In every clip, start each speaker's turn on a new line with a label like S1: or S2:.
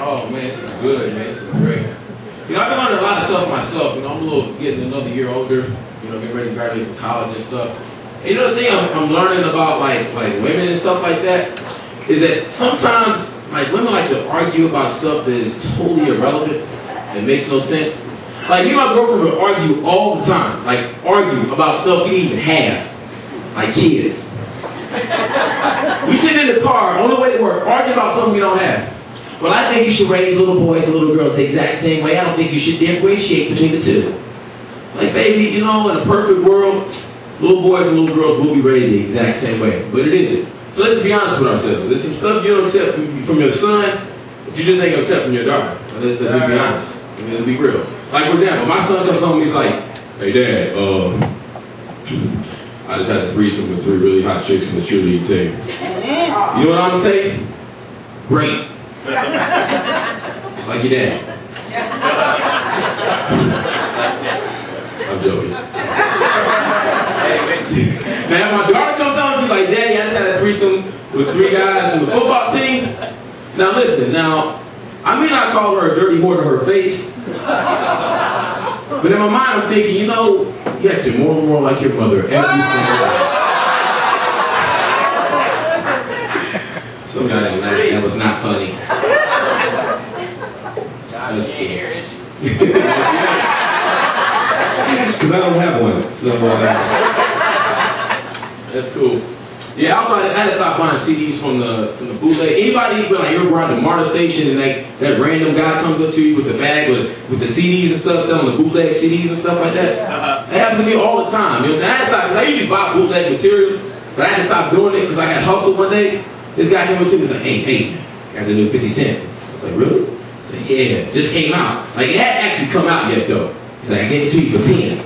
S1: Oh man, this is good, man. This is great. You know, I've been learning a lot of stuff myself. You know, I'm getting another year older. You know, getting ready to graduate from college and stuff. And you know, the thing I'm learning about like women and stuff like that is that sometimes like women like to argue about stuff that is totally irrelevant and makes no sense. Like me and my girlfriend would argue all the time, like argue about stuff we didn't even have, like kids. We sit in the car on the way to work, argue about something we don't have. Well, I think you should raise little boys and little girls the exact same way. I don't think you should differentiate between the two. Like, baby, you know, in a perfect world, little boys and little girls will be raised the exact same way. But it isn't. So let's be honest with ourselves. There's some stuff you don't accept from your son, but you just ain't gonna accept from your daughter. Let's just be honest. I mean, let's be real. Like, for example, my son comes home and he's like, hey, Dad, I just had a threesome with 3 really hot chicks from the cheerleading team. You know what I'm saying? Great. Just like your dad. I'm joking. Now, if my daughter comes down and she's like, Daddy, I just had a threesome with 3 guys from the football team. Now, listen, I may not call her a dirty whore to her face, but in my mind, I'm thinking, you know, you have to be more and more like your mother every single day. Some guys are laughing. That was not funny.
S2: God, she ain't here, is she?
S1: Because I don't have one. So, that's cool. Yeah, also I had to stop buying CDs from the bootleg. Anybody like you ever go out to MARTA station and like that random guy comes up to you with the bag with the CDs and stuff, selling the bootleg CDs and stuff like that? That happens to me all the time. You know, I had to stop, because I usually buy bootleg material, but I had to stop doing it because I got hustled one day. This guy came up to me and was like, hey, got the new 50 Cent. I was like, really? I said, yeah, just came out. Like, it hadn't actually come out yet though. He's like, I gave it to you for 10.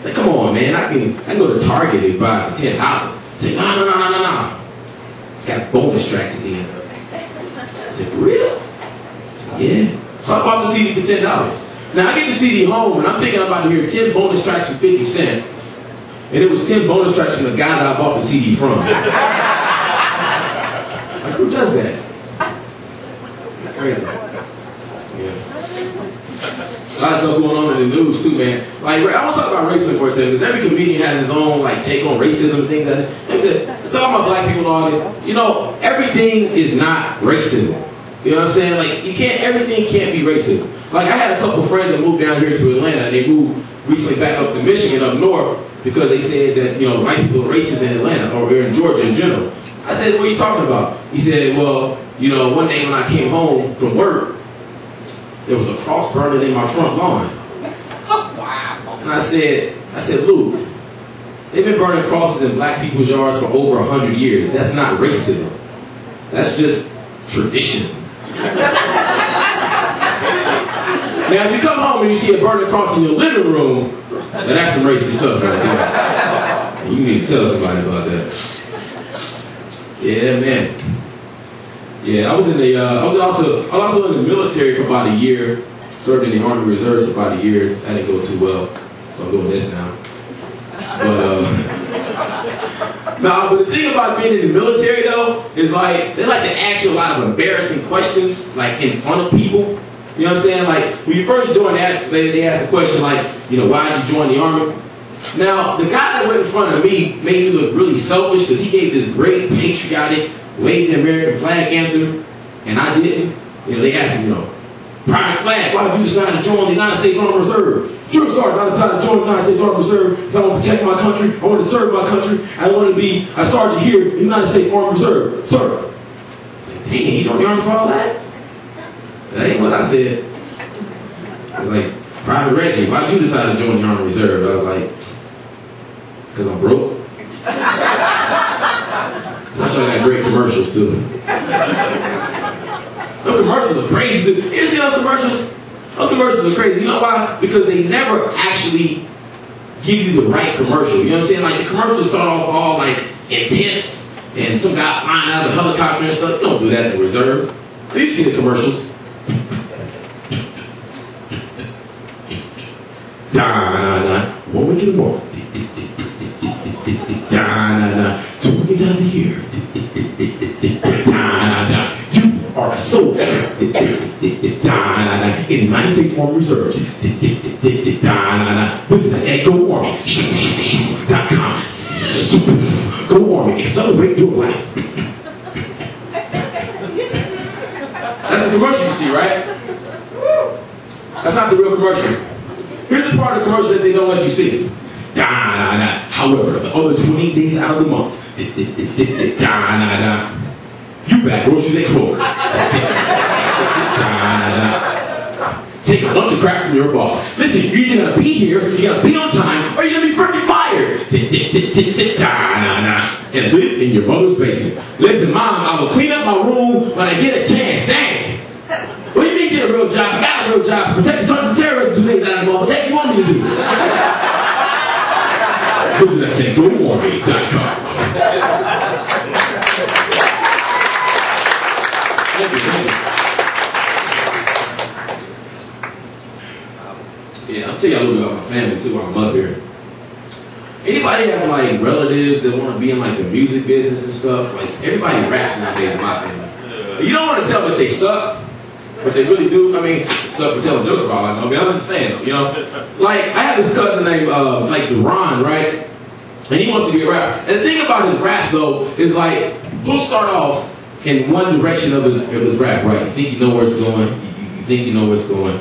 S1: Like, come on, man, I can go to Target and buy it for $10. Say, no. It's got bonus tracks at the end of it. I said, for real? I said, yeah. So I bought the CD for $10. Now I get the CD home and I'm thinking I'm about to hear 10 bonus tracks for 50 Cent. And it was 10 bonus tracks from the guy that I bought the CD from. Like, who does that? Crazy. Yes. A lot of stuff going on in the news too, man. Like, I want to talk about racism for a second, because every comedian has his own like take on racism and things like that. Talking about black people and all this, you know, everything is not racism. You know what I'm saying? Like, everything can't be racism. Like, I had a couple friends that moved down here to Atlanta, and they moved recently back up to Michigan up north because they said that, you know, white people are racist in Atlanta or in Georgia in general. I said, what are you talking about? He said, well, you know, one day when I came home from work, there was a cross burning in my front lawn.
S2: Wow.
S1: And I said, Luke, they've been burning crosses in black people's yards for over 100 years. That's not racism. That's just tradition. Now, if you come home and you see a burning cross in your living room, then that's some racist stuff right there. And you need to tell somebody about that. Yeah, man. Yeah, I was also in the military for about a year. Served in the Army Reserves for about a year. That didn't go too well, so I'm doing this now. But the thing about being in the military though is like they like to ask you a lot of embarrassing questions, like in front of people. You know what I'm saying? Like when you first join, they ask the question like, you know, why did you join the Army? Now the guy that went in front of me made me look really selfish because he gave this great patriotic, waving the American flag answer, and I didn't. You know, they asked him, you know, Private Flag, why did you decide to join the United States Army Reserve? Sure, Sergeant, I decided to join the United States Army Reserve because I want to protect my country, I want to serve my country, I want to be a sergeant here in the United States Army Reserve. Sir. Dang, you joined the Army for all that? That ain't what I said. I was like, Private Reggie, why did you decide to join the Army Reserve? I was like, because I'm broke. I show that great commercials too. Those commercials are crazy. You see those commercials? Those commercials are crazy. You know why? Because they never actually give you the right commercial. You know what I'm saying? Like the commercials start off all like intense and some guy flying out of a helicopter and stuff. You don't do that in the reserves. Have you seen the commercials? One week in the morning. 2 weeks out of the year. You are a soldier.
S3: in the United States Army Reserves. Business at GoArmy.com. Go Army, accelerate your life.
S1: That's the commercial you see, right? That's not the real commercial. Here's the part of the commercial that they don't let you see. However, the other 28 days out of the month, you back groceries at Kroger. Take a bunch of crap from your boss. Listen, you're either gonna be here, you're gonna be on time, or you're gonna be freaking fired. And live in your mother's basement. Listen, Mom, I will clean up my room when I get a chance. Dang. What do you mean get a real job? I got a real job. Protect the country from terrorism 2 days out of the month. What the heck you want me to do? Visit us at GoArmy.com. Yeah, I'll tell you a little bit about my family too while I'm up here. Anybody have like relatives that want to be in like the music business and stuff? Like everybody raps nowadays in my family. You don't want to tell them that they suck, but they really do. I mean, suck for telling jokes about it. I mean, I'm just saying, you know. Like I have this cousin named like Ron, right? And he wants to be a rapper. And the thing about his rap though is like he'll start off in one direction of his rap, right? You think you know where it's going. You think you know where it's going.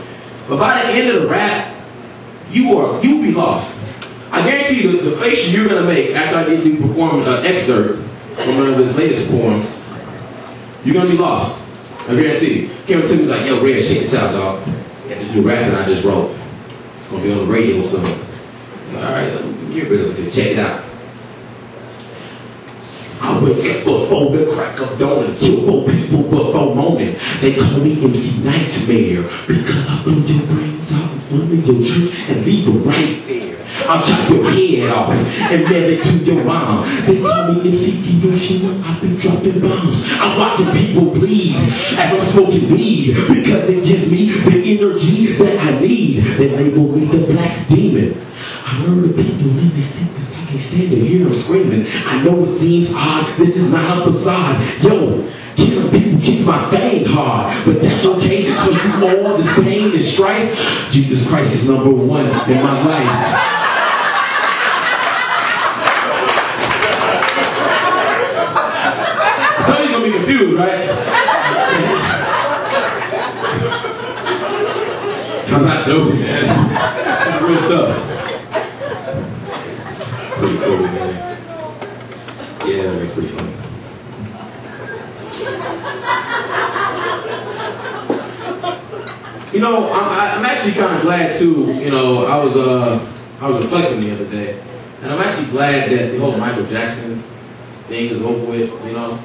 S1: But by the end of the rap, you will be lost. I guarantee you the face you're gonna make after I get you perform an excerpt from one of his latest poems, you're gonna be lost. I guarantee you. Cameron Timmy's like, yo, Red, check this out, dog. Got this new rap that I just wrote. It's gonna be on the radio soon. Alright, let me get rid of it. Check it out. I wake up for 4 to crack up dawn and kill 4 people before morning. They call me MC Nightmare because I blow your brains out in front of your church and leave it right there. I'll chop your head off and mail it to your mom. They call me MC Hiroshima. I've been dropping bombs. I'm watching people bleed as I'm smoking weed because it gives me the energy that I need. They label me the Black Demon. I heard the people in this thing because I can't stand to hear them screaming. I know it seems odd. This is not a facade. Yo, killing people keeps my fame hard. But that's okay because through all this pain and strife, Jesus Christ is number 1 in my life. I thought you're going to be confused, right? I'm not joking, man. It's real stuff. Pretty cool, man. Yeah, that's pretty funny. You know, I'm actually kind of glad too. You know, I was reflecting the other day, and I'm actually glad that the whole Michael Jackson thing is over with. You know,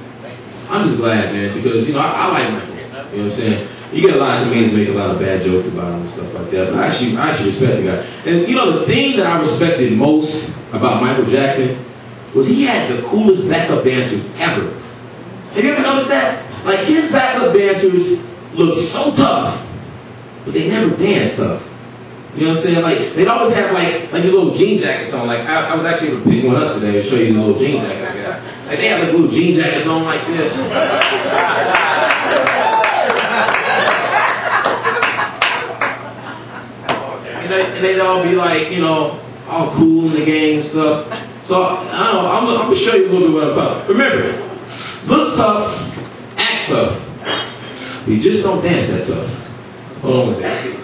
S1: I'm just glad, man, because you know I like Michael. You know what I'm saying? You get a lot of comedians make a lot of bad jokes about him and stuff like that. But I actually respect the guy. And you know, the thing that I respected most about Michael Jackson was he had the coolest backup dancers ever. Have you ever noticed that? Like his backup dancers looked so tough, but they never danced tough. You know what I'm saying? Like they'd always have like these little jean jackets on. Like I was actually able to pick one up today to show you these little jean jackets I got. Like they have like little jean jackets on like this. And they'd all be like, you know, all cool in the gang and stuff. So I don't know, I'm gonna show you a little bit what I'm talking. Remember, looks tough, acts tough. You just don't dance that tough. Hold on one second.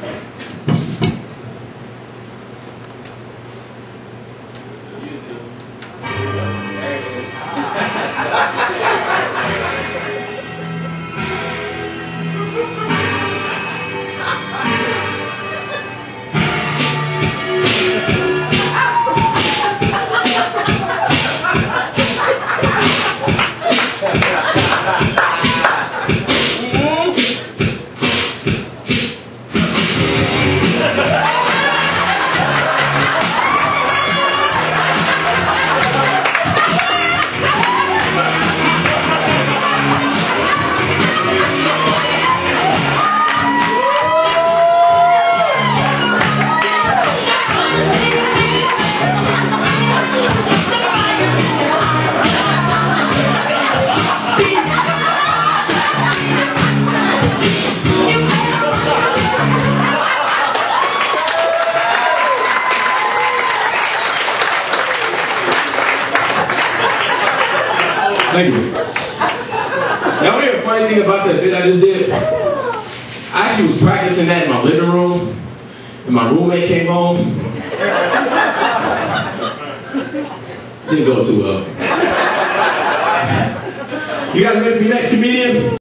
S1: Thank you. Now, hear a funny thing about that bit I just did? I actually was practicing that in my living room, and my roommate came home. Didn't go too well. You guys ready for your next comedian?